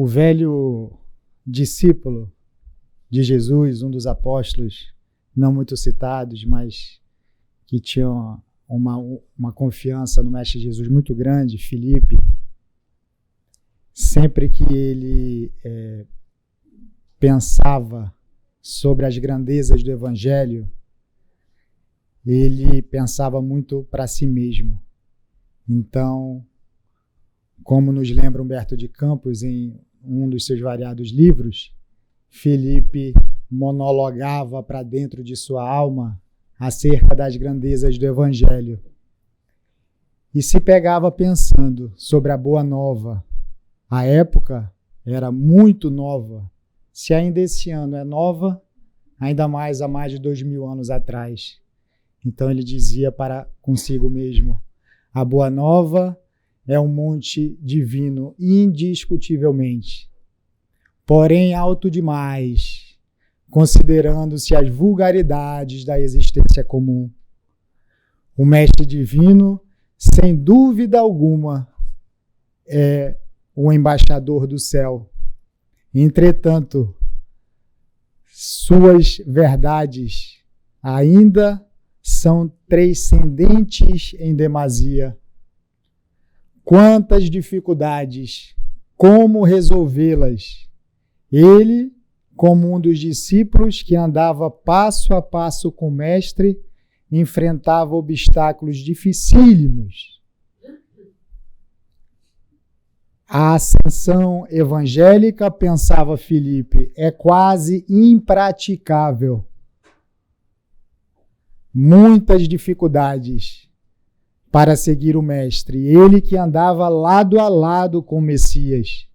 O velho discípulo de Jesus, um dos apóstolos, não muito citados, mas que tinha uma confiança no Mestre Jesus muito grande, Filipe, sempre que ele pensava sobre as grandezas do Evangelho, ele pensava muito para si mesmo. Então, como nos lembra Humberto de Campos em um dos seus variados livros, Filipe monologava para dentro de sua alma acerca das grandezas do Evangelho e se pegava pensando sobre a Boa Nova. A época era muito nova. Se ainda esse ano é nova, ainda mais há mais de 2000 anos atrás. Então ele dizia para consigo mesmo: a Boa Nova é um monte divino, indiscutivelmente, porém alto demais, considerando-se as vulgaridades da existência comum. O Mestre Divino, sem dúvida alguma, é o embaixador do céu. Entretanto, suas verdades ainda são transcendentes em demasia. Quantas dificuldades, como resolvê-las? Ele, como um dos discípulos que andava passo a passo com o Mestre, enfrentava obstáculos dificílimos. A ascensão evangélica, pensava Filipe, é quase impraticável. Muitas dificuldades para seguir o Mestre, ele que andava lado a lado com o Messias.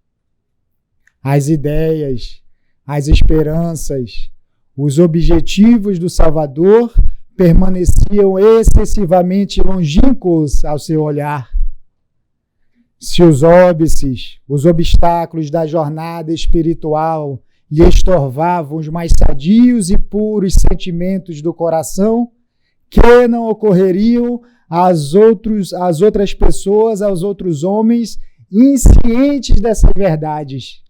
As ideias, as esperanças, os objetivos do Salvador permaneciam excessivamente longínquos ao seu olhar. Se os óbices, os obstáculos da jornada espiritual lhe estorvavam os mais sadios e puros sentimentos do coração, que não ocorreriam às outras pessoas, aos outros homens, inscientes dessas verdades.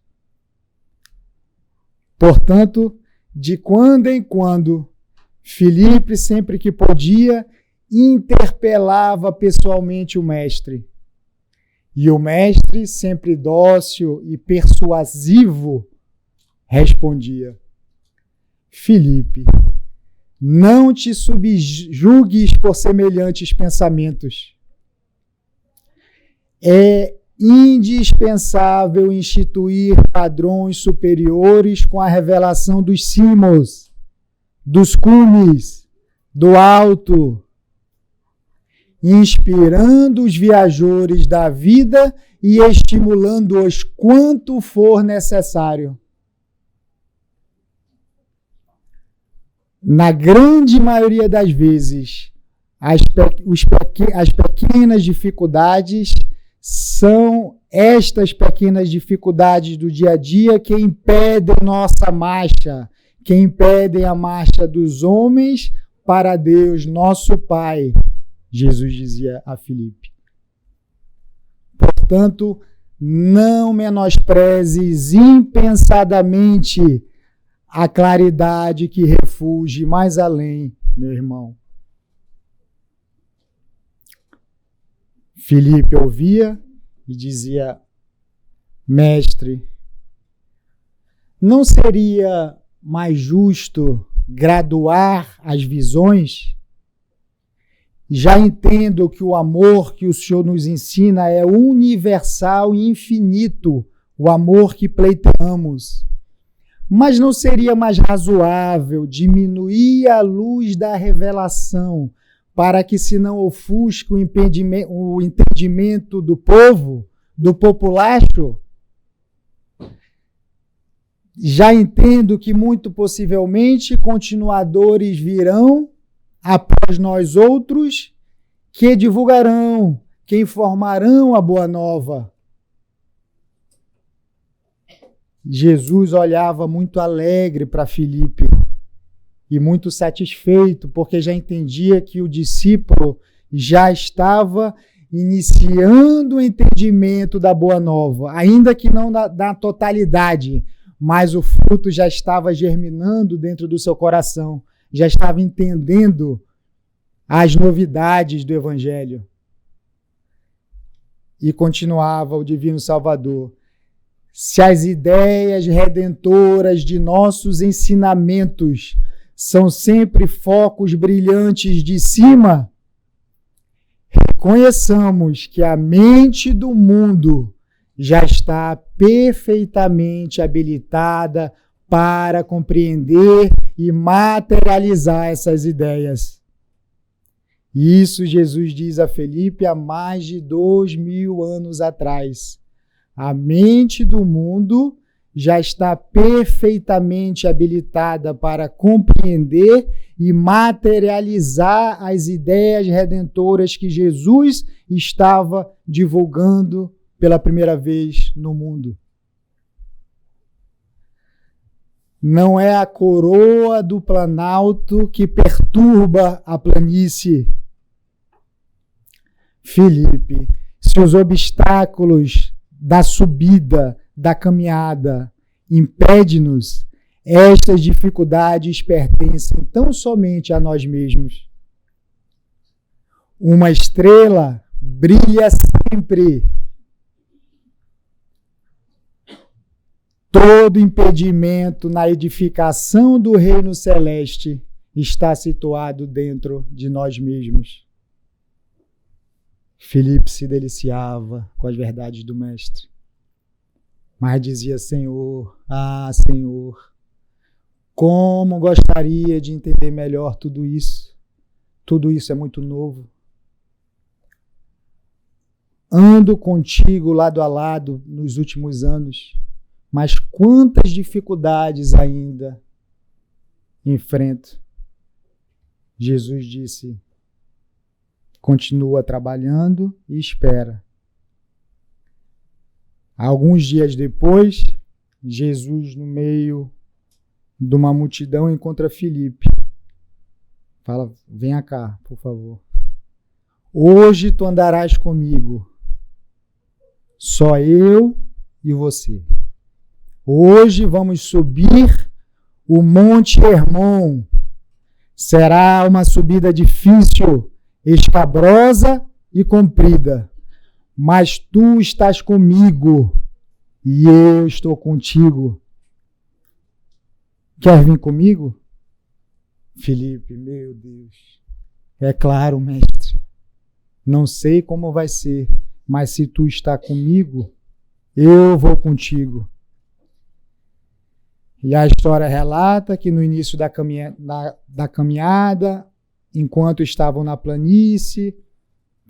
Portanto, de quando em quando, Filipe, sempre que podia, interpelava pessoalmente o Mestre. E o Mestre, sempre dócil e persuasivo, respondia: Filipe, não te subjugues por semelhantes pensamentos. É indispensável instituir padrões superiores com a revelação dos cimos, dos cumes, do alto, inspirando os viajores da vida e estimulando-os quanto for necessário. Na grande maioria das vezes, as pequenas dificuldades são estas pequenas dificuldades do dia a dia que impedem nossa marcha, que impedem a marcha dos homens para Deus, nosso Pai, Jesus dizia a Filipe. Portanto, não menosprezes impensadamente a claridade que refugie mais além, meu irmão. Filipe ouvia e dizia: Mestre, não seria mais justo graduar as visões? Já entendo que o amor que o Senhor nos ensina é universal e infinito, o amor que pleiteamos. Mas não seria mais razoável diminuir a luz da revelação para que se não ofusque o entendimento do povo, do populacho? Já entendo que muito possivelmente continuadores virão após nós outros, que divulgarão, que informarão a boa nova. Jesus olhava muito alegre para Filipe e muito satisfeito, porque já entendia que o discípulo já estava iniciando o entendimento da Boa Nova, ainda que não da totalidade, mas o fruto já estava germinando dentro do seu coração, já estava entendendo as novidades do Evangelho. E continuava o Divino Salvador: se as ideias redentoras de nossos ensinamentos são sempre focos brilhantes de cima, reconheçamos que a mente do mundo já está perfeitamente habilitada para compreender e materializar essas ideias. Isso Jesus diz a Filipe há mais de 2000 anos atrás. A mente do mundo já está perfeitamente habilitada para compreender e materializar as ideias redentoras que Jesus estava divulgando pela primeira vez no mundo. Não é a coroa do Planalto que perturba a planície. Filipe, se os obstáculos da subida, da caminhada, impede-nos, estas dificuldades pertencem tão somente a nós mesmos. Uma estrela brilha sempre. Todo impedimento na edificação do reino celeste está situado dentro de nós mesmos. Filipe se deliciava com as verdades do Mestre, mas dizia: Senhor, Senhor, como gostaria de entender melhor tudo isso. Tudo isso é muito novo. Ando contigo lado a lado nos últimos anos, mas quantas dificuldades ainda enfrento. Jesus disse: continua trabalhando e espera. Alguns dias depois, Jesus, no meio de uma multidão, encontra Filipe. Fala: venha cá, por favor. Hoje tu andarás comigo. Só eu e você. Hoje vamos subir o Monte Hermon. Será uma subida difícil, escabrosa e comprida, mas tu estás comigo e eu estou contigo. Quer vir comigo? Filipe, meu Deus, é claro, mestre, não sei como vai ser, mas se tu está comigo, eu vou contigo. E a história relata que no início da caminhada, enquanto estavam na planície,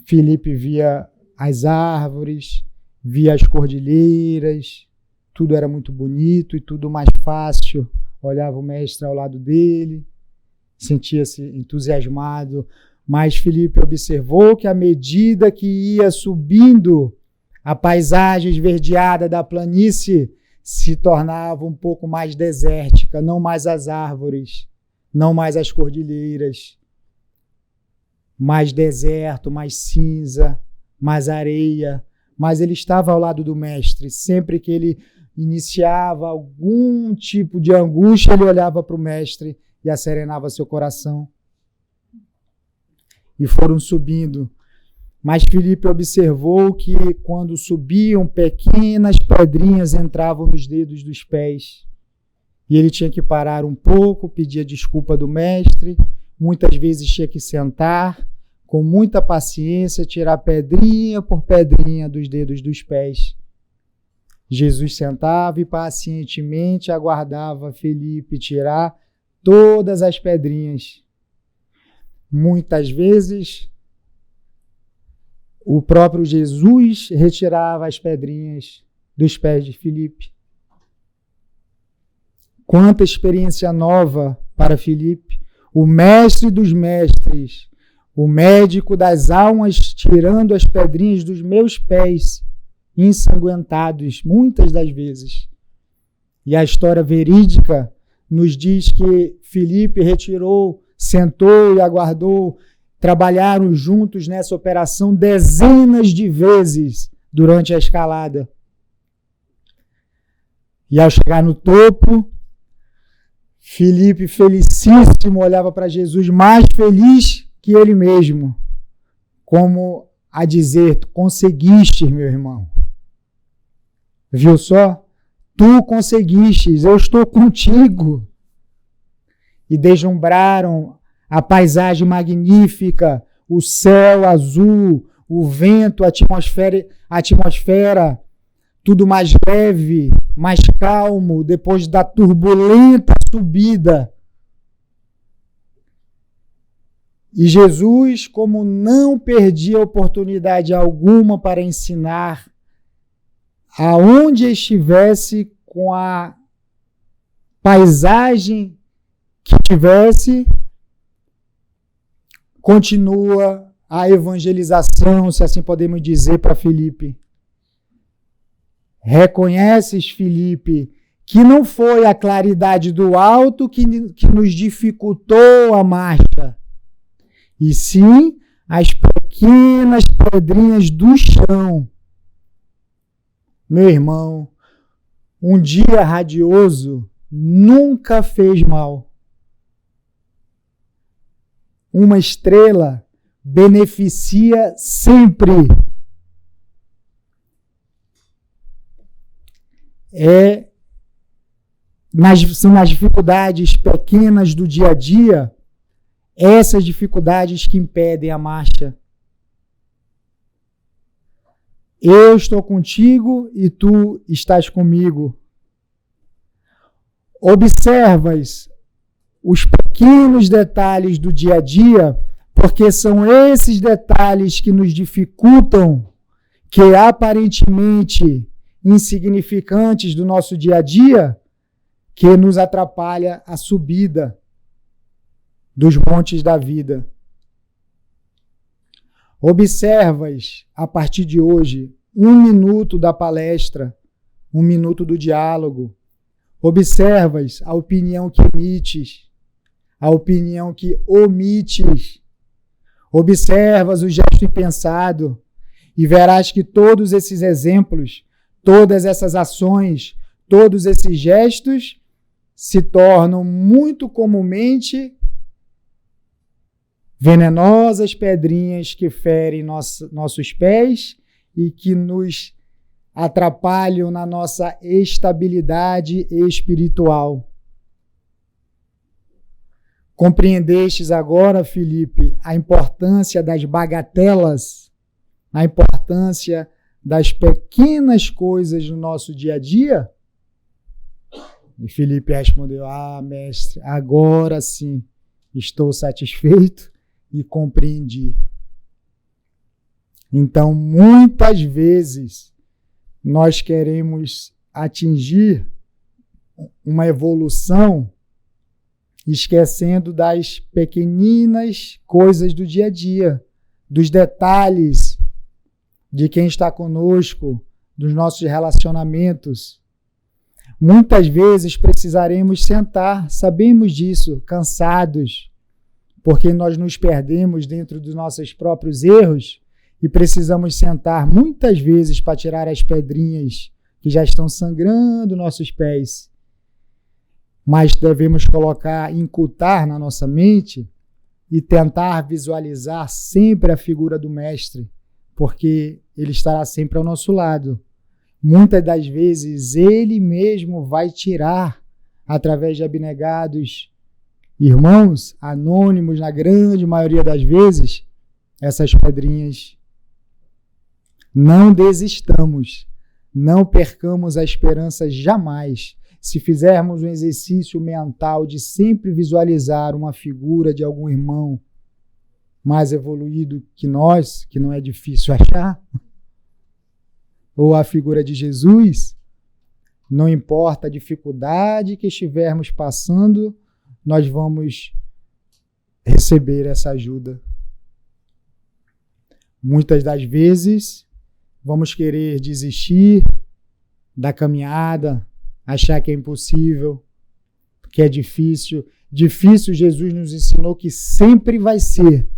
Filipe via as árvores, via as cordilheiras, tudo era muito bonito e tudo mais fácil. Olhava o mestre ao lado dele, sentia-se entusiasmado, mas Filipe observou que à medida que ia subindo, a paisagem esverdeada da planície se tornava um pouco mais desértica, não mais as árvores, não mais as cordilheiras, mais deserto, mais cinza, mais areia, mas ele estava ao lado do mestre. Sempre que ele iniciava algum tipo de angústia, ele olhava para o mestre e asserenava seu coração. E foram subindo. Mas Filipe observou que quando subiam, pequenas pedrinhas entravam nos dedos dos pés. E ele tinha que parar um pouco, pedir desculpa do mestre, muitas vezes tinha que sentar, com muita paciência, tirar pedrinha por pedrinha dos dedos dos pés. Jesus sentava e pacientemente aguardava Filipe tirar todas as pedrinhas. Muitas vezes, o próprio Jesus retirava as pedrinhas dos pés de Filipe. Quanta experiência nova para Filipe! O mestre dos mestres, o médico das almas, tirando as pedrinhas dos meus pés, ensanguentados, muitas das vezes. E a história verídica nos diz que Filipe retirou, sentou e aguardou trabalharam juntos nessa operação dezenas de vezes durante a escalada. E ao chegar no topo, Filipe, felicíssimo, olhava para Jesus mais feliz que ele mesmo, como a dizer: tu conseguiste, meu irmão. Viu só? Tu conseguistes, eu estou contigo. E deslumbraram a paisagem magnífica, o céu azul, o vento, a atmosfera, tudo mais leve, mais calmo, depois da turbulenta subida. E Jesus, como não perdia oportunidade alguma para ensinar, aonde estivesse, com a paisagem que tivesse, continua a evangelização, se assim podemos dizer, para Filipe. Reconheces, Filipe, que não foi a claridade do alto que nos dificultou a marcha, e sim as pequenas pedrinhas do chão. Meu irmão, um dia radioso nunca fez mal. Uma estrela beneficia sempre. São nas dificuldades pequenas do dia a dia, essas dificuldades que impedem a marcha. Eu estou contigo e tu estás comigo. Observas os pequenos detalhes do dia a dia, porque são esses detalhes que nos dificultam, que aparentemente insignificantes do nosso dia a dia, que nos atrapalha a subida dos montes da vida. Observas, a partir de hoje, 1 minuto da palestra, 1 minuto do diálogo. Observas a opinião que emites, a opinião que omites. Observas o gesto impensado e verás que todos esses exemplos, todas essas ações, todos esses gestos se tornam muito comumente venenosas pedrinhas que ferem nossos pés e que nos atrapalham na nossa estabilidade espiritual. Compreendestes agora, Filipe, a importância das bagatelas, a importância das pequenas coisas no nosso dia a dia? E Filipe respondeu: mestre, agora sim estou satisfeito e compreendi. Então, muitas vezes, nós queremos atingir uma evolução esquecendo das pequeninas coisas do dia a dia, dos detalhes de quem está conosco, dos nossos relacionamentos. Muitas vezes precisaremos sentar, sabemos disso, cansados, porque nós nos perdemos dentro dos nossos próprios erros e precisamos sentar muitas vezes para tirar as pedrinhas que já estão sangrando nossos pés. Mas devemos incutir na nossa mente e tentar visualizar sempre a figura do Mestre, porque ele estará sempre ao nosso lado. Muitas das vezes ele mesmo vai tirar, através de abnegados irmãos, anônimos na grande maioria das vezes, essas pedrinhas. Não desistamos, não percamos a esperança jamais. Se fizermos um exercício mental de sempre visualizar uma figura de algum irmão mais evoluído que nós, que não é difícil achar, ou a figura de Jesus, não importa a dificuldade que estivermos passando, nós vamos receber essa ajuda. Muitas das vezes, vamos querer desistir da caminhada, achar que é impossível, que é difícil. Difícil, Jesus nos ensinou que sempre vai ser.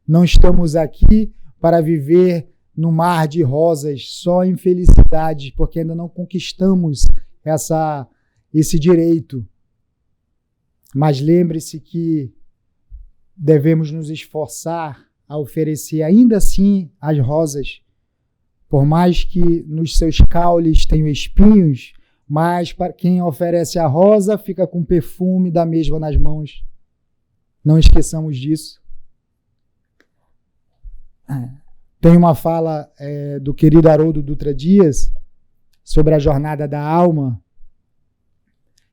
Não estamos aqui para viver no mar de rosas, só em felicidade, porque ainda não conquistamos esse direito. Mas lembre-se que devemos nos esforçar a oferecer ainda assim as rosas, por mais que nos seus caules tenham espinhos, mas para quem oferece a rosa fica com o perfume da mesma nas mãos. Não esqueçamos disso. Tem uma fala do querido Haroldo Dutra Dias sobre a jornada da alma,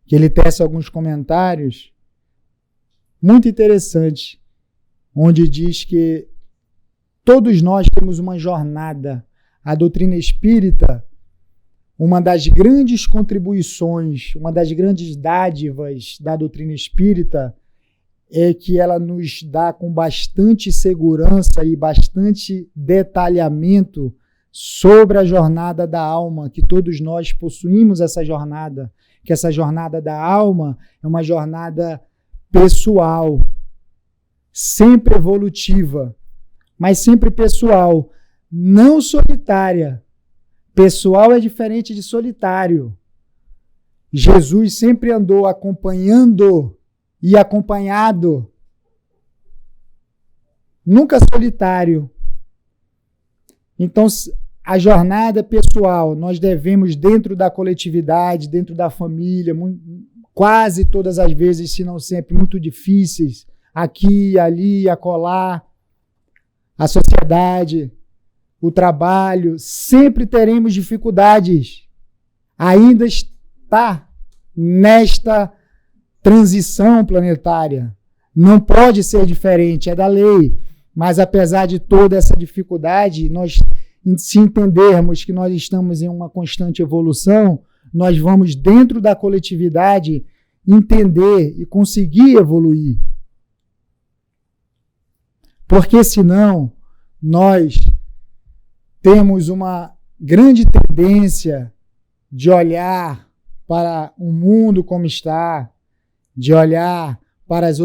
que ele tece alguns comentários muito interessantes, onde diz que todos nós temos uma jornada. A doutrina espírita, uma das grandes contribuições, uma das grandes dádivas da doutrina espírita é que ela nos dá com bastante segurança e bastante detalhamento sobre a jornada da alma, que todos nós possuímos essa jornada, que essa jornada da alma é uma jornada pessoal, sempre evolutiva, mas sempre pessoal, não solitária. Pessoal é diferente de solitário. Jesus sempre andou acompanhando e acompanhado, nunca solitário. Então, a jornada pessoal, nós devemos, dentro da coletividade, dentro da família, quase todas as vezes, se não sempre, muito difíceis, aqui, ali, acolá, a sociedade, o trabalho, sempre teremos dificuldades. Ainda está nesta transição planetária. Não pode ser diferente, é da lei. Mas apesar de toda essa dificuldade, nós, se entendermos que nós estamos em uma constante evolução, nós vamos, dentro da coletividade, entender e conseguir evoluir. Porque senão, nós temos uma grande tendência de olhar para o mundo como está, de olhar para as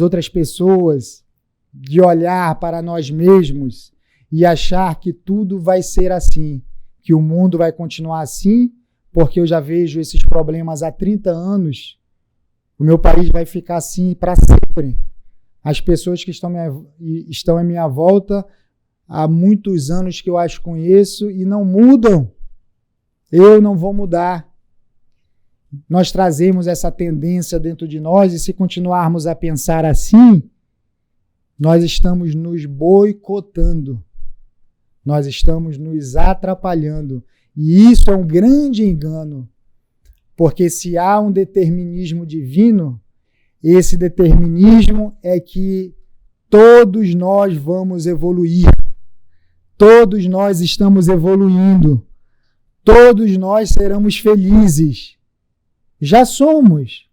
outras pessoas, de olhar para nós mesmos e achar que tudo vai ser assim, que o mundo vai continuar assim, porque eu já vejo esses problemas há 30 anos, o meu país vai ficar assim para sempre. As pessoas que estão à minha volta há muitos anos que eu as conheço e não mudam. Eu não vou mudar. Nós trazemos essa tendência dentro de nós e se continuarmos a pensar assim, nós estamos nos boicotando. Nós estamos nos atrapalhando. E isso é um grande engano. Porque se há um determinismo divino, esse determinismo é que todos nós vamos evoluir. Todos nós estamos evoluindo. Todos nós seremos felizes. Já somos.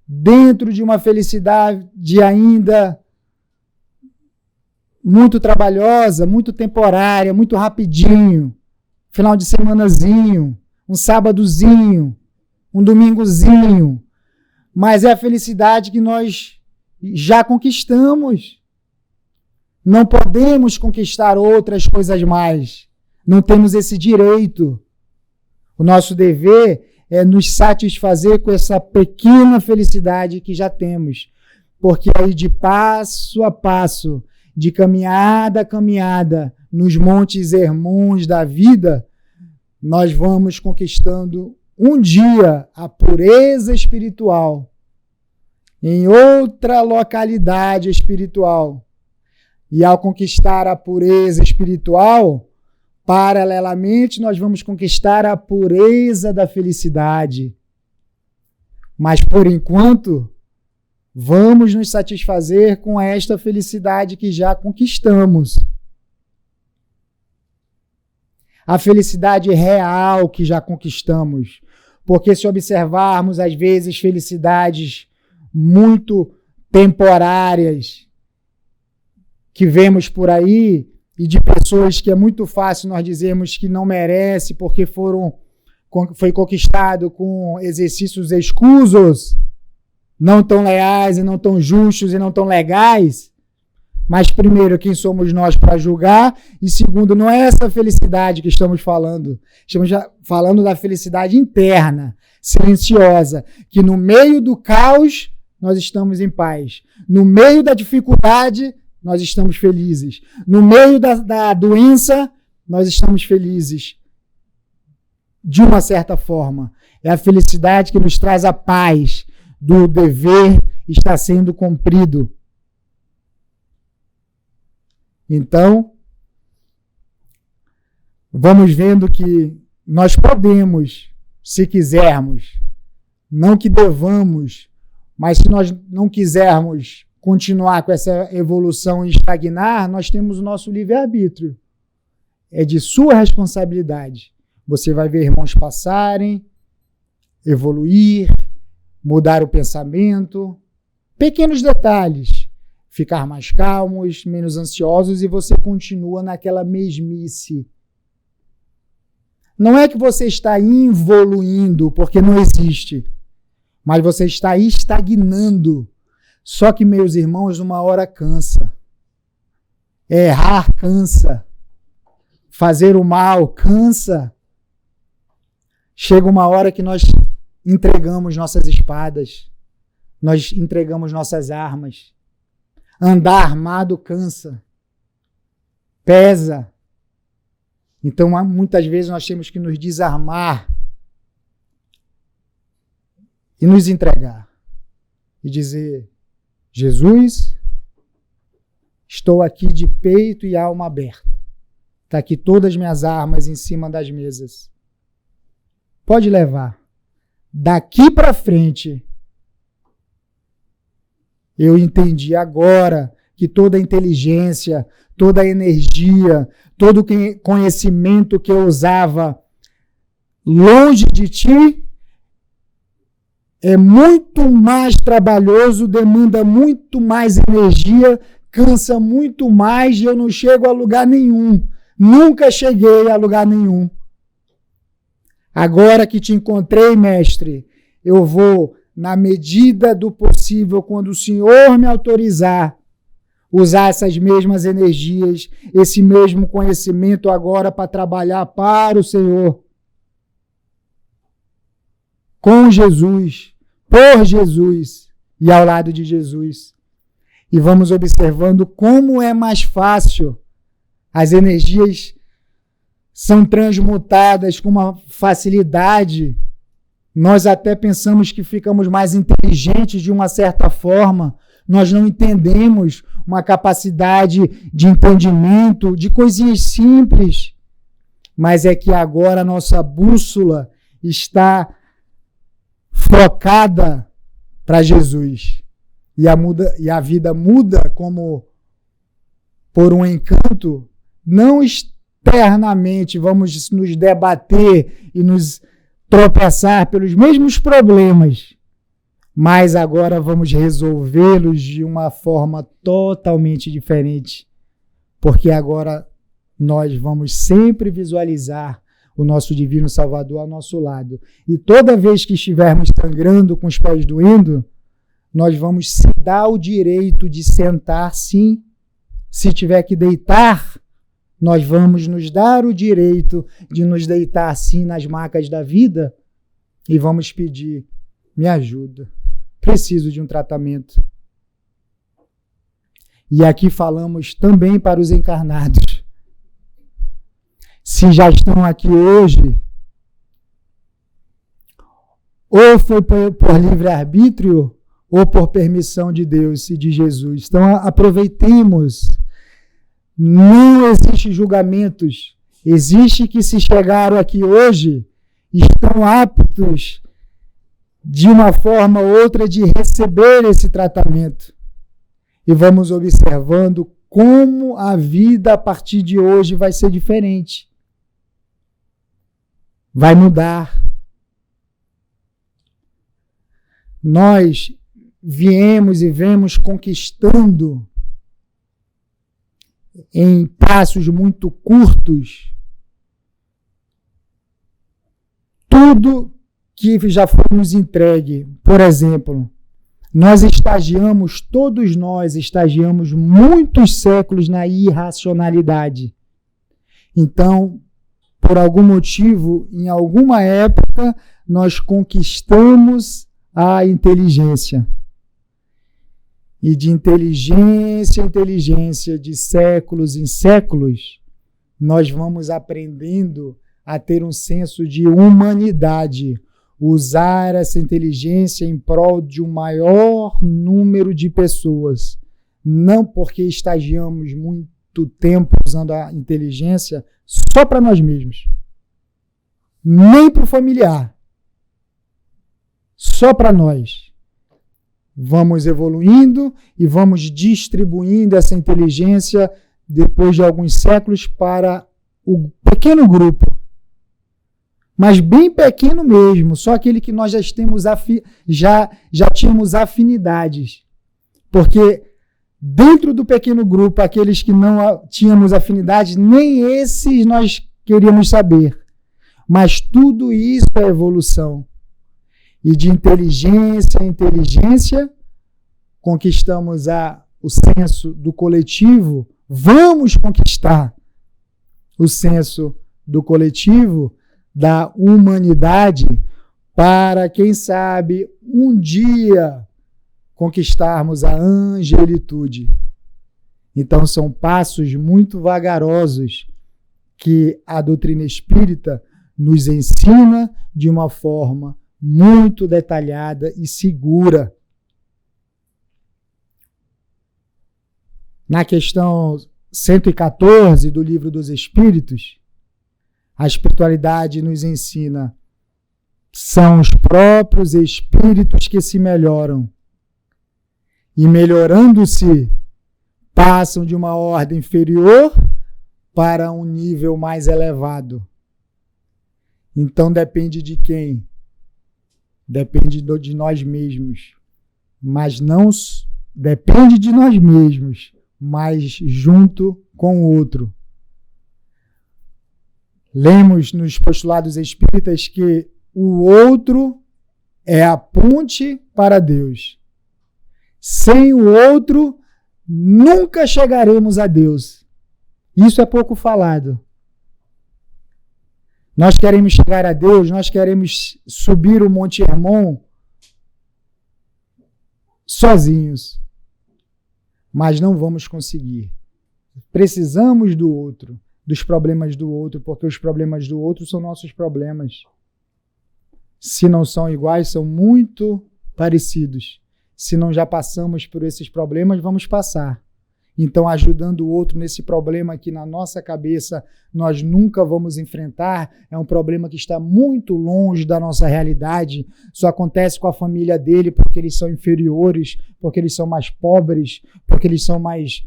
Dentro de uma felicidade ainda muito trabalhosa, muito temporária, muito rapidinho. Final de semanazinho, um sábadozinho, um domingozinho. Mas é a felicidade que nós já conquistamos. Não podemos conquistar outras coisas mais. Não temos esse direito. O nosso dever é nos satisfazer com essa pequena felicidade que já temos. Porque aí de passo a passo, de caminhada a caminhada, nos montes Hermons da vida, nós vamos conquistando um dia a pureza espiritual em outra localidade espiritual. E ao conquistar a pureza espiritual, paralelamente nós vamos conquistar a pureza da felicidade. Mas por enquanto, vamos nos satisfazer com esta felicidade que já conquistamos. A felicidade real que já conquistamos. Porque se observarmos, às vezes, felicidades muito temporárias que vemos por aí e de pessoas que é muito fácil nós dizermos que não merece porque foi conquistado com exercícios escusos, não tão leais e não tão justos e não tão legais, Mas, primeiro, quem somos nós para julgar? E, segundo, não é essa felicidade que estamos falando. Estamos falando da felicidade interna, silenciosa, que no meio do caos nós estamos em paz. No meio da dificuldade, nós estamos felizes. No meio da doença, nós estamos felizes. De uma certa forma. É a felicidade que nos traz a paz do dever estar sendo cumprido. Então, vamos vendo que nós podemos, se quisermos, não que devamos, mas se nós não quisermos continuar com essa evolução e estagnar, nós temos o nosso livre-arbítrio. É de sua responsabilidade. Você vai ver irmãos passarem, evoluir, mudar o pensamento, pequenos detalhes, ficar mais calmos, menos ansiosos e você continua naquela mesmice. Não é que você está evoluindo, porque não existe, mas você está estagnando. Só que, meus irmãos, uma hora cansa. Errar cansa. Fazer o mal cansa. Chega uma hora que nós entregamos nossas espadas, nós entregamos nossas armas. Andar armado cansa, pesa. Então, muitas vezes nós temos que nos desarmar e nos entregar. E dizer, Jesus, estou aqui de peito e alma aberta. Está aqui todas as minhas armas em cima das mesas. Pode levar. Daqui para frente, eu entendi agora que toda a inteligência, toda a energia, todo o conhecimento que eu usava longe de ti é muito mais trabalhoso, demanda muito mais energia, cansa muito mais e eu não chego a lugar nenhum. Nunca cheguei a lugar nenhum. Agora que te encontrei, mestre, eu vou, na medida do possível, quando o Senhor me autorizar, usar essas mesmas energias, esse mesmo conhecimento agora para trabalhar para o Senhor. Com Jesus, por Jesus e ao lado de Jesus. E vamos observando como é mais fácil. As energias são transmutadas com uma facilidade. Nós até pensamos que ficamos mais inteligentes de uma certa forma. Nós não entendemos uma capacidade de entendimento de coisinhas simples. Mas é que agora a nossa bússola está focada para Jesus. E a vida muda como por um encanto, não externamente vamos nos debater e nos tropeçar pelos mesmos problemas, mas agora vamos resolvê-los de uma forma totalmente diferente, porque agora nós vamos sempre visualizar o nosso Divino Salvador ao nosso lado. E toda vez que estivermos sangrando com os pés doendo, nós vamos se dar o direito de sentar, sim. Se tiver que deitar, nós vamos nos dar o direito de nos deitar assim nas macas da vida e vamos pedir, me ajuda, preciso de um tratamento. E aqui falamos também para os encarnados. Se já estão aqui hoje, ou foi por livre-arbítrio, ou por permissão de Deus e de Jesus. Então, aproveitemos. Não existe julgamentos. Existe que se chegaram aqui hoje, estão aptos, de uma forma ou outra, de receber esse tratamento. E vamos observando como a vida, a partir de hoje, vai ser diferente. Vai mudar. Nós viemos e vemos conquistando em passos muito curtos tudo que já foi nos entregue. Por exemplo, Todos nós estagiamos muitos séculos na irracionalidade. Então, por algum motivo, em alguma época, nós conquistamos a inteligência. E de inteligência em inteligência, de séculos em séculos, nós vamos aprendendo a ter um senso de humanidade, usar essa inteligência em prol de um maior número de pessoas. Não porque estagiamos muito tempo usando a inteligência só para nós mesmos, nem para o familiar, só para nós. Vamos evoluindo e vamos distribuindo essa inteligência depois de alguns séculos para o pequeno grupo, mas bem pequeno mesmo, só aquele que nós já tínhamos afinidades. Porque dentro do pequeno grupo, aqueles que não tínhamos afinidades, nem esses nós queríamos saber. Mas tudo isso é evolução. E de inteligência em inteligência, conquistamos o senso do coletivo. Vamos conquistar o senso do coletivo, da humanidade, para, quem sabe, um dia conquistarmos a angelitude. Então, são passos muito vagarosos que a doutrina espírita nos ensina de uma forma muito detalhada e segura. Na questão 114 do Livro dos Espíritos, a espiritualidade nos ensina: são os próprios espíritos que se melhoram. E melhorando-se, passam de uma ordem inferior para um nível mais elevado. Então depende de quem? Depende de nós mesmos. Mas não depende de nós mesmos, mas junto com o outro. Lemos nos postulados espíritas que o outro é a ponte para Deus. Sem o outro, nunca chegaremos a Deus. Isso é pouco falado. Nós queremos chegar a Deus, nós queremos subir o Monte Hermon sozinhos. Mas não vamos conseguir. Precisamos do outro, dos problemas do outro, porque os problemas do outro são nossos problemas. Se não são iguais, são muito parecidos. Se não já passamos por esses problemas, vamos passar. Então, ajudando o outro nesse problema que na nossa cabeça nós nunca vamos enfrentar, é um problema que está muito longe da nossa realidade, só acontece com a família dele porque eles são inferiores, porque eles são mais pobres, porque eles são mais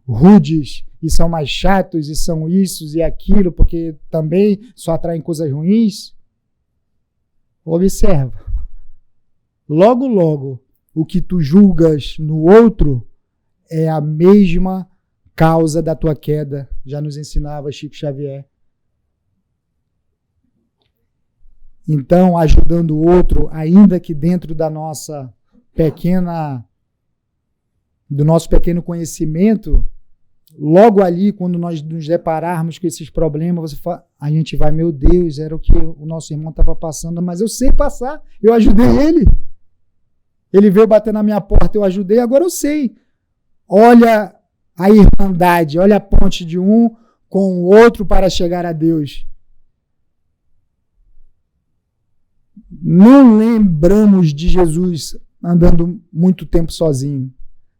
rudes, e são mais chatos, e são isso e aquilo, porque também só atraem coisas ruins. Observa. Logo, logo, o que tu julgas no outro é a mesma causa da tua queda, já nos ensinava Chico Xavier. Então, ajudando o outro, ainda que dentro da nossa do nosso pequeno conhecimento, logo ali, quando nós nos depararmos com esses problemas, a gente vai, meu Deus, era o que o nosso irmão estava passando, mas eu sei passar, eu ajudei ele. Ele veio bater na minha porta, eu ajudei, agora eu sei. Olha a irmandade, olha a ponte de um com o outro para chegar a Deus. Não lembramos de Jesus andando muito tempo sozinho.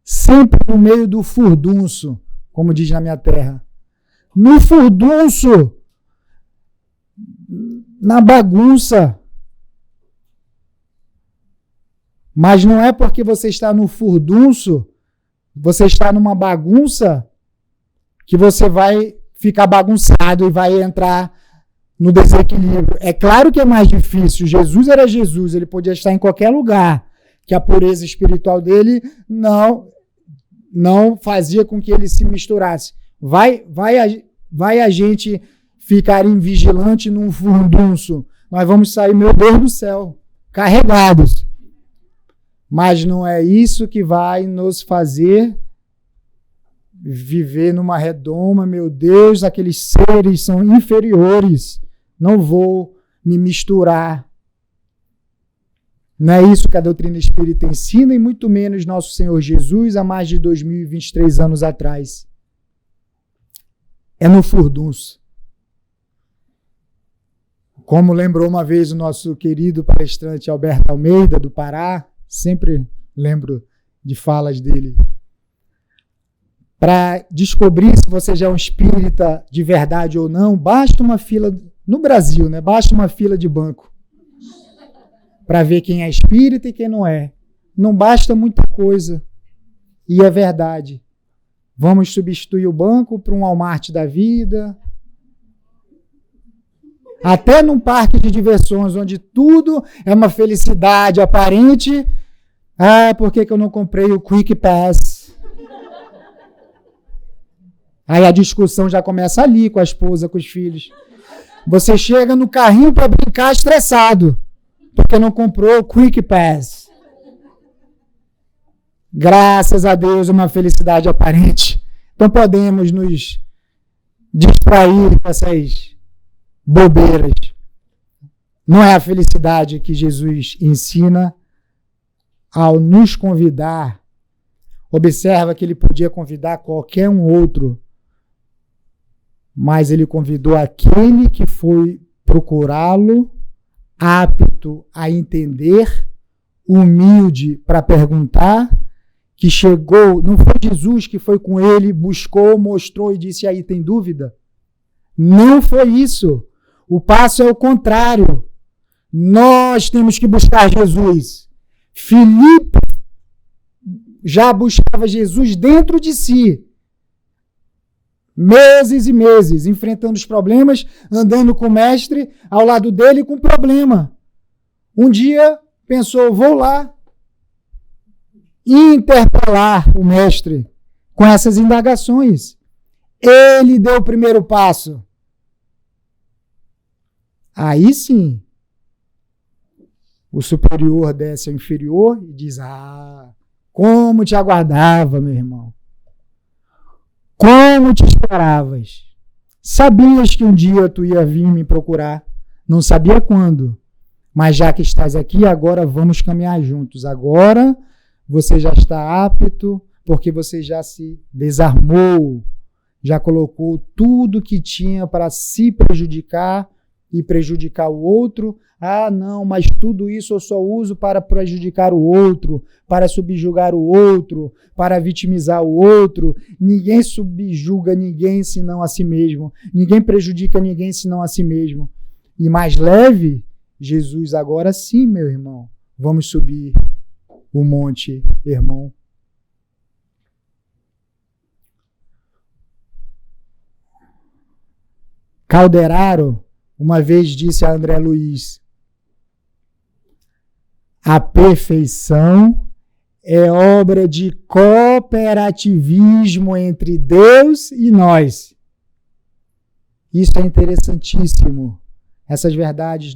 Sempre no meio do furdunço, como diz na minha terra. No furdunço, na bagunça. Mas não é porque você está no furdunço, você está numa bagunça, que você vai ficar bagunçado e vai entrar no desequilíbrio. É claro que é mais difícil. Jesus era Jesus, ele podia estar em qualquer lugar, que a pureza espiritual dele não fazia com que ele se misturasse. Vai a gente ficar invigilante num furdunço. Nós vamos sair, meu Deus do céu, carregados. Mas não é isso que vai nos fazer viver numa redoma. Meu Deus, aqueles seres são inferiores. Não vou me misturar. Não é isso que a doutrina espírita ensina, e muito menos nosso Senhor Jesus há mais de 2023 anos atrás. É no furdunço. Como lembrou uma vez o nosso querido palestrante Alberto Almeida, do Pará, sempre lembro de falas dele. Para descobrir se você já é um espírita de verdade ou não, basta uma fila, no Brasil, né? Basta uma fila de banco para ver quem é espírita e quem não é. Não basta muita coisa. E é verdade. Vamos substituir o banco por um Walmart da vida. Até num parque de diversões, onde tudo é uma felicidade aparente. Por que eu não comprei o Quick Pass? Aí a discussão já começa ali, com a esposa, com os filhos. Você chega no carrinho para brincar estressado, porque não comprou o Quick Pass. Graças a Deus, uma felicidade aparente. Então podemos nos distrair com essas bobeiras. Não é a felicidade que Jesus ensina ao nos convidar. Observa que ele podia convidar qualquer um outro, mas ele convidou aquele que foi procurá-lo, apto a entender, humilde para perguntar, que chegou, não foi Jesus que foi com ele, buscou, mostrou e disse: aí, tem dúvida? Não foi isso. O passo é o contrário. Nós temos que buscar Jesus. Filipe já buscava Jesus dentro de si. Meses e meses, enfrentando os problemas, andando com o mestre, ao lado dele com problema. Um dia pensou: vou lá interpelar o mestre com essas indagações. Ele deu o primeiro passo. Aí sim, o superior desce ao inferior e diz: como te aguardava, meu irmão. Como te esperavas? Sabias que um dia tu ia vir me procurar. Não sabia quando. Mas já que estás aqui, agora vamos caminhar juntos. Agora você já está apto, porque você já se desarmou. Já colocou tudo que tinha para se prejudicar e prejudicar o outro. Não, mas tudo isso eu só uso para prejudicar o outro, para subjugar o outro, para vitimizar o outro. Ninguém subjuga ninguém senão a si mesmo. Ninguém prejudica ninguém senão a si mesmo. E mais leve, Jesus, agora sim, meu irmão, vamos subir o monte, irmão. Calderaro uma vez disse a André Luiz: a perfeição é obra de cooperativismo entre Deus e nós. Isso é interessantíssimo. Essas verdades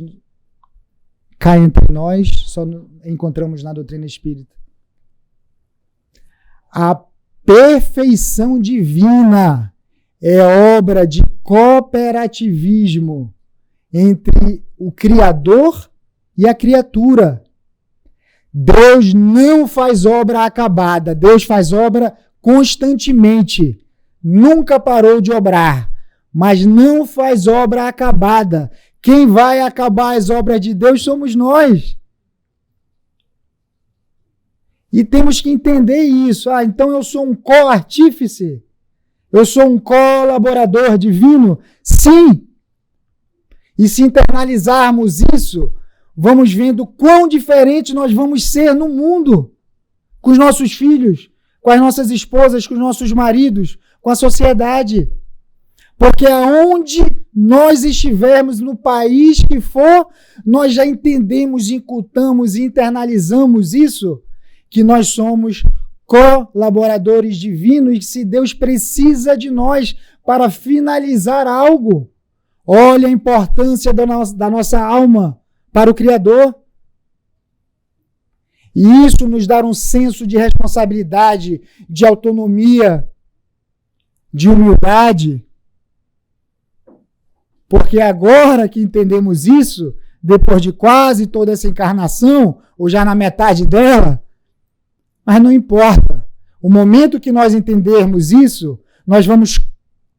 caem entre nós, só encontramos na doutrina espírita. A perfeição divina é obra de cooperativismo entre o Criador e a criatura. Deus não faz obra acabada, Deus faz obra constantemente. Nunca parou de obrar, mas não faz obra acabada. Quem vai acabar as obras de Deus somos nós. E temos que entender isso. Então eu sou um co-artífice? Eu sou um colaborador divino? Sim! E se internalizarmos isso, vamos vendo quão diferente nós vamos ser no mundo, com os nossos filhos, com as nossas esposas, com os nossos maridos, com a sociedade. Porque aonde nós estivermos, no país que for, nós já entendemos, incultamos e internalizamos isso, que nós somos colaboradores divinos e se Deus precisa de nós para finalizar algo. Olha a importância da nossa alma para o Criador. E isso nos dá um senso de responsabilidade, de autonomia, de humildade. Porque agora que entendemos isso, depois de quase toda essa encarnação, ou já na metade dela, mas não importa. O momento que nós entendermos isso, nós vamos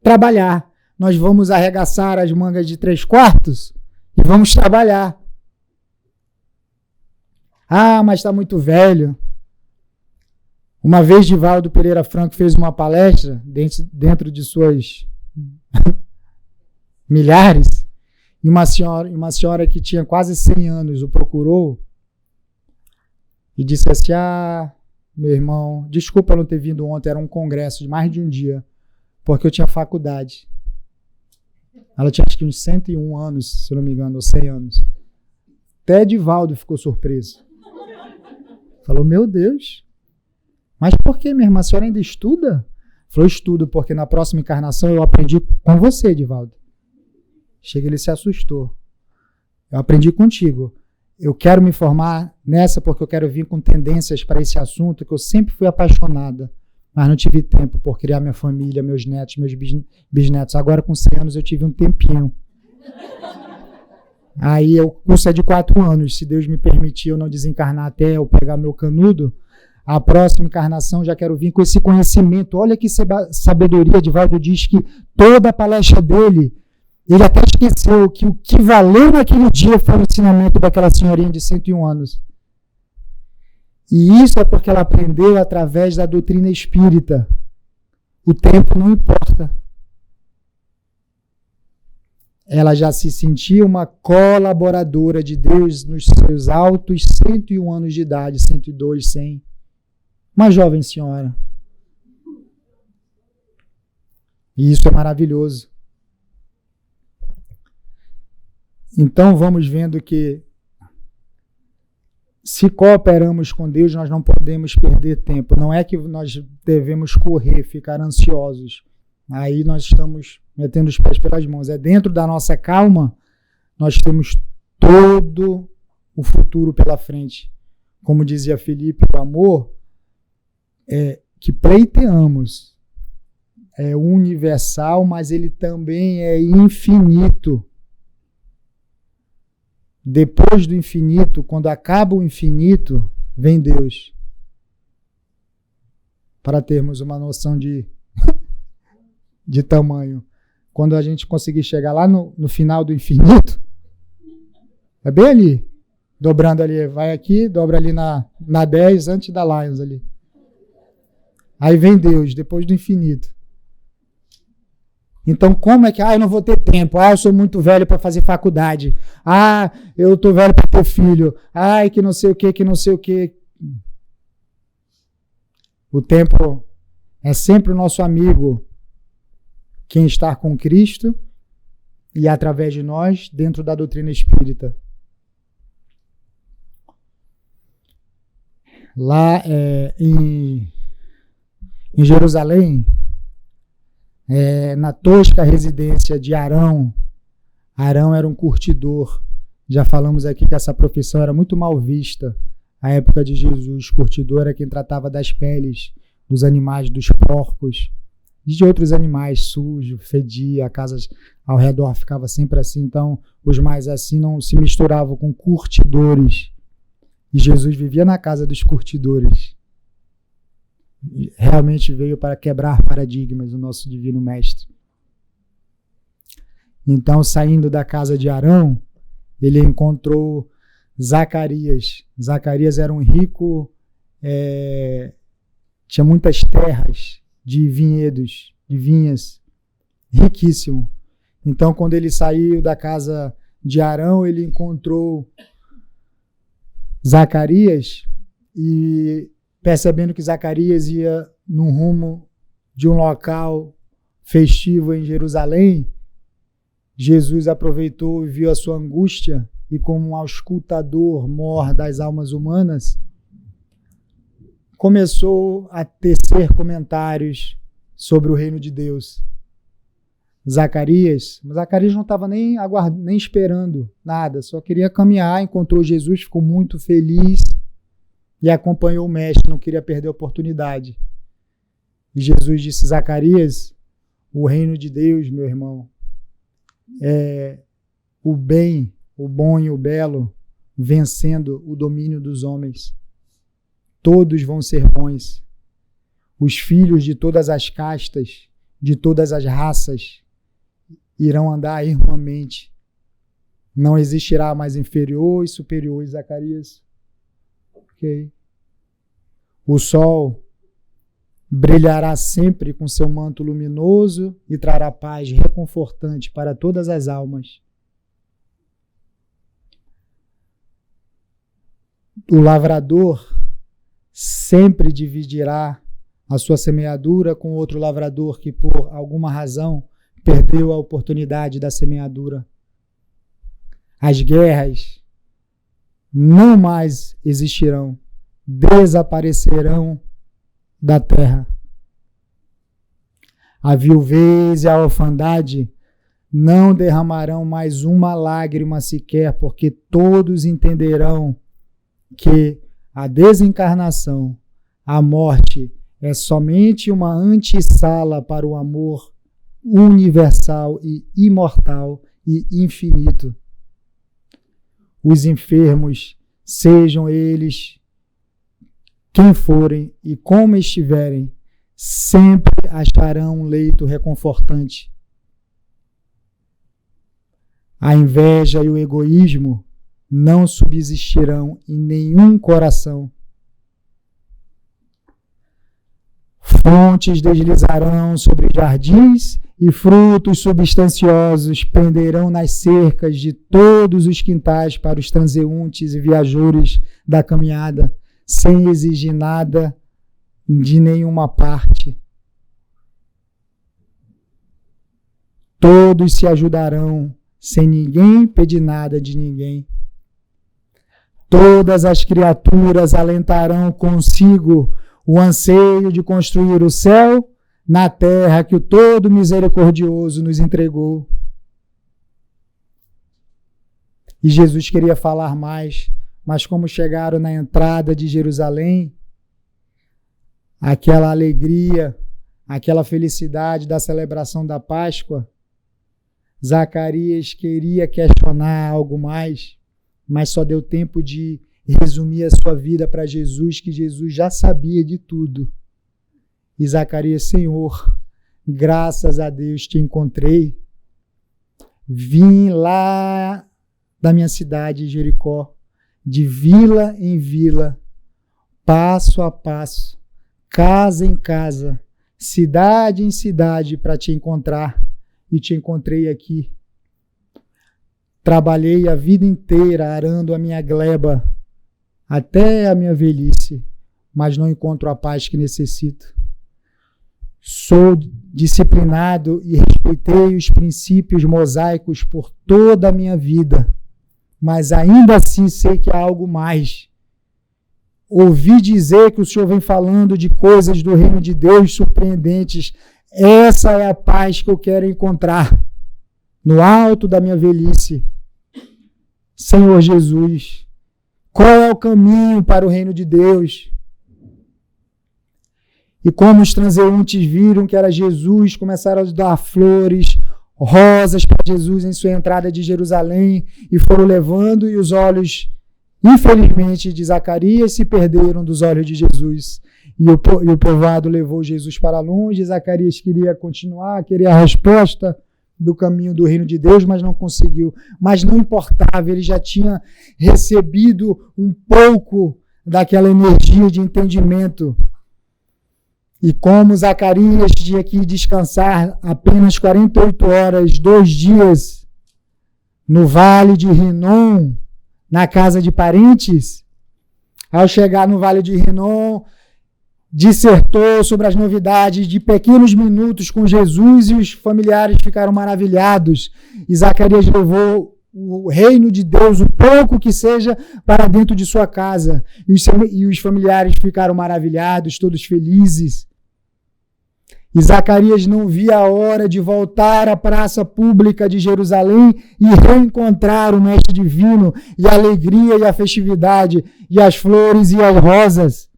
trabalhar. Nós vamos arregaçar as mangas de 3/4 e vamos trabalhar. Ah, mas está muito velho. Uma vez Divaldo Pereira Franco fez uma palestra dentro de suas milhares, e uma senhora que tinha quase 100 anos o procurou e disse assim: ah, meu irmão, desculpa não ter vindo ontem, era um congresso de mais de um dia, porque eu tinha faculdade. Ela tinha acho que uns 101 anos, se não me engano, ou 100 anos. Até Divaldo ficou surpreso. Falou: meu Deus, mas por que, minha irmã, a senhora ainda estuda? Falou: estudo, porque na próxima encarnação eu aprendi com você, Divaldo. Chega, ele se assustou. Eu aprendi contigo. Eu quero me formar nessa porque eu quero vir com tendências para esse assunto que eu sempre fui apaixonada, mas não tive tempo por criar minha família, meus netos, meus bisnetos. Agora com 100 anos eu tive um tempinho. Aí o curso é de 4 anos. Se Deus me permitir eu não desencarnar até eu pegar meu canudo, a próxima encarnação já quero vir com esse conhecimento. Olha que sabedoria. Divaldo diz que toda a palestra dele, ele até esqueceu que o que valeu naquele dia foi o ensinamento daquela senhorinha de 101 anos. E isso é porque ela aprendeu através da doutrina espírita. O tempo não importa. Ela já se sentia uma colaboradora de Deus nos seus altos 101 anos de idade, 102, 100. Uma jovem senhora. E isso é maravilhoso. Então vamos vendo que se cooperamos com Deus, nós não podemos perder tempo. Não é que nós devemos correr, ficar ansiosos. Aí nós estamos metendo os pés pelas mãos. É dentro da nossa calma, nós temos todo o futuro pela frente. Como dizia Felipe, o amor é que pleiteamos. É universal, mas ele também é infinito. Depois do infinito, quando acaba o infinito, vem Deus. Para termos uma noção de tamanho. Quando a gente conseguir chegar lá no final do infinito, é bem ali. Dobrando ali, vai aqui, dobra ali na 10, antes da Lions ali. Aí vem Deus, depois do infinito. Então, como é que, eu não vou ter tempo, eu sou muito velho para fazer faculdade, eu estou velho para ter filho, que não sei o que, que não sei o que. O tempo é sempre o nosso amigo, quem está com Cristo e através de nós, dentro da doutrina espírita. Lá em Jerusalém, na tosca residência de Arão. Arão era um curtidor. Já falamos aqui que essa profissão era muito mal vista à época de Jesus. Curtidor era quem tratava das peles dos animais, dos porcos, de outros animais, sujo, fedia, a casa ao redor ficava sempre assim. Então, os mais assim não se misturavam com curtidores. E Jesus vivia na casa dos curtidores. Realmente veio para quebrar paradigmas, o nosso Divino Mestre. Então, saindo da casa de Arão, ele encontrou Zacarias. Zacarias era um rico, tinha muitas terras de vinhedos, de vinhas, riquíssimo. Então, quando ele saiu da casa de Arão, ele encontrou Zacarias e, percebendo que Zacarias ia no rumo de um local festivo em Jerusalém, Jesus aproveitou e viu a sua angústia e, como um auscultador mor das almas humanas, começou a tecer comentários sobre o reino de Deus. Zacarias não estava nem esperando nada, só queria caminhar, encontrou Jesus, ficou muito feliz, e acompanhou o mestre, não queria perder a oportunidade. E Jesus disse: Zacarias, o reino de Deus, meu irmão, é o bem, o bom e o belo vencendo o domínio dos homens. Todos vão ser bons. Os filhos de todas as castas, de todas as raças, irão andar irmãmente. Não existirá mais inferior e superior, Zacarias. Ok. O sol brilhará sempre com seu manto luminoso e trará paz reconfortante para todas as almas. O lavrador sempre dividirá a sua semeadura com outro lavrador que, por alguma razão, perdeu a oportunidade da semeadura. As guerras não mais existirão, desaparecerão da terra. A viuvez e a orfandade não derramarão mais uma lágrima sequer, porque todos entenderão que a desencarnação, a morte, é somente uma antessala para o amor universal e imortal e infinito. Os enfermos, sejam eles quem forem e como estiverem, sempre acharão um leito reconfortante. A inveja e o egoísmo não subsistirão em nenhum coração. Fontes deslizarão sobre jardins e frutos substanciosos penderão nas cercas de todos os quintais para os transeuntes e viajores da caminhada, sem exigir nada de nenhuma parte. Todos se ajudarão, sem ninguém pedir nada de ninguém. Todas as criaturas alentarão consigo o anseio de construir o céu na terra que o Todo Misericordioso nos entregou. E Jesus queria falar mais, mas como chegaram na entrada de Jerusalém, aquela alegria, aquela felicidade da celebração da Páscoa, Zacarias queria questionar algo mais, mas só deu tempo de resumir a sua vida para Jesus, que Jesus já sabia de tudo. E Zacarias: Senhor, graças a Deus te encontrei. Vim lá da minha cidade, Jericó, de vila em vila, passo a passo, casa em casa, cidade em cidade, para te encontrar. E te encontrei aqui. Trabalhei a vida inteira arando a minha gleba, até a minha velhice, mas não encontro a paz que necessito. Sou disciplinado e respeitei os princípios mosaicos por toda a minha vida, mas ainda assim sei que há algo mais. Ouvi dizer que o Senhor vem falando de coisas do reino de Deus surpreendentes. Essa é a paz que eu quero encontrar no alto da minha velhice. Senhor Jesus, qual é o caminho para o reino de Deus? E como os transeuntes viram que era Jesus, começaram a dar flores, rosas para Jesus em sua entrada de Jerusalém, e foram levando, e os olhos, infelizmente, de Zacarias se perderam dos olhos de Jesus. E o povoado levou Jesus para longe. Zacarias queria continuar, queria a resposta do caminho do reino de Deus, mas não conseguiu. Mas não importava, ele já tinha recebido um pouco daquela energia de entendimento. E como Zacarias tinha que descansar apenas 48 horas, 2 dias, no vale de Rinom, na casa de parentes, ao chegar no vale de Rinom, dissertou sobre as novidades de pequenos minutos com Jesus, e os familiares ficaram maravilhados. E Zacarias levou o reino de Deus, o pouco que seja, para dentro de sua casa. E os familiares ficaram maravilhados, todos felizes. E Zacarias não via a hora de voltar à praça pública de Jerusalém e reencontrar o Mestre Divino, e a alegria e a festividade, e as flores e as rosas.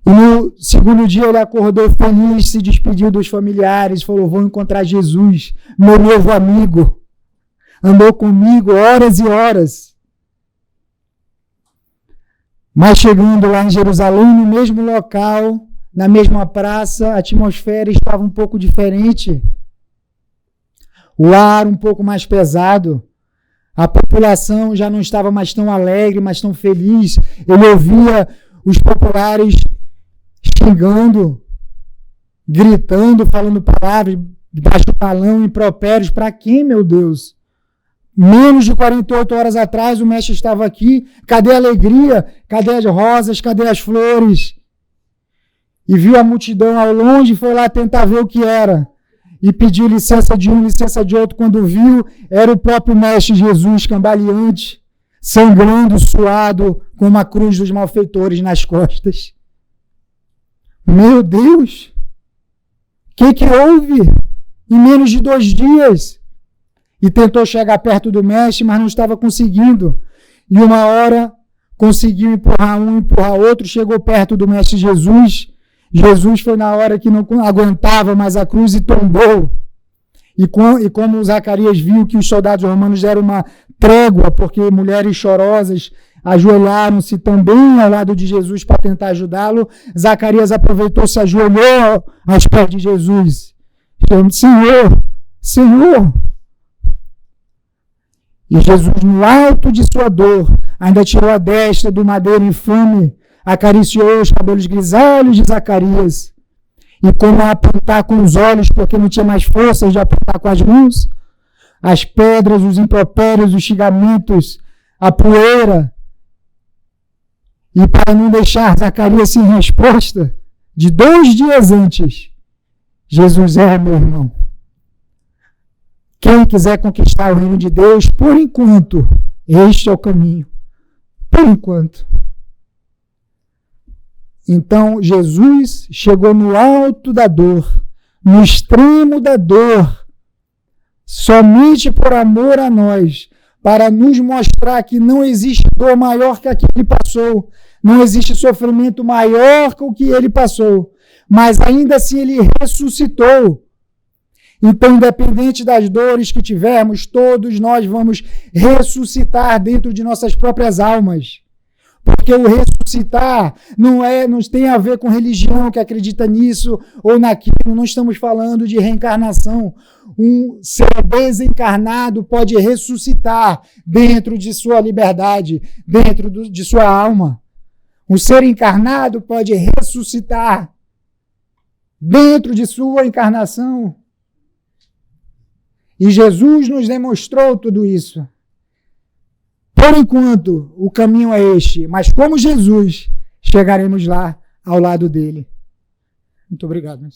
E no segundo dia ele acordou feliz, se despediu dos familiares, falou: vou encontrar Jesus, meu novo amigo. Andou comigo horas e horas. Mas chegando lá em Jerusalém, no mesmo local, na mesma praça, a atmosfera estava um pouco diferente. O ar um pouco mais pesado. A população já não estava mais tão alegre, mais tão feliz. Ele ouvia os populares xingando, gritando, falando palavras, baixo calão, impropérios. Para quem, meu Deus? Menos de 48 horas atrás o mestre estava aqui. Cadê a alegria? Cadê as rosas? Cadê as flores? E viu a multidão ao longe e foi lá tentar ver o que era. E pediu licença de um, licença de outro. Quando viu, era o próprio mestre Jesus, cambaleante, sangrando, suado, com uma cruz dos malfeitores nas costas. Meu Deus! O que houve? Em menos de 2 dias. E tentou chegar perto do mestre, mas não estava conseguindo. E uma hora conseguiu empurrar um, empurrar outro, chegou perto do mestre Jesus. Jesus foi na hora que não aguentava mais a cruz e tombou. E como Zacarias viu que os soldados romanos deram uma trégua, porque mulheres chorosas ajoelharam-se também ao lado de Jesus para tentar ajudá-lo, Zacarias aproveitou, se ajoelhou aos pés de Jesus. Senhor, Senhor. E Jesus, no alto de sua dor, ainda tirou a destra do madeiro infame, acariciou os cabelos grisalhos de Zacarias. E como a apontar com os olhos, porque não tinha mais forças de apontar com as mãos, as pedras, os impropérios, os xingamentos, a poeira. E para não deixar Zacarias sem resposta, de 2 dias antes, Jesus meu irmão. Quem quiser conquistar o reino de Deus, por enquanto, este é o caminho. Por enquanto. Então, Jesus chegou no alto da dor, no extremo da dor, somente por amor a nós, para nos mostrar que não existe dor maior que a que ele passou, não existe sofrimento maior que o que ele passou, mas ainda assim ele ressuscitou. Então, independente das dores que tivermos, todos nós vamos ressuscitar dentro de nossas próprias almas. Porque o ressuscitar não tem a ver com religião que acredita nisso ou naquilo. Não estamos falando de reencarnação. Um ser desencarnado pode ressuscitar dentro de sua liberdade, dentro de sua alma. Um ser encarnado pode ressuscitar dentro de sua encarnação. E Jesus nos demonstrou tudo isso. Por enquanto, o caminho é este, mas como Jesus, chegaremos lá ao lado dele. Muito obrigado.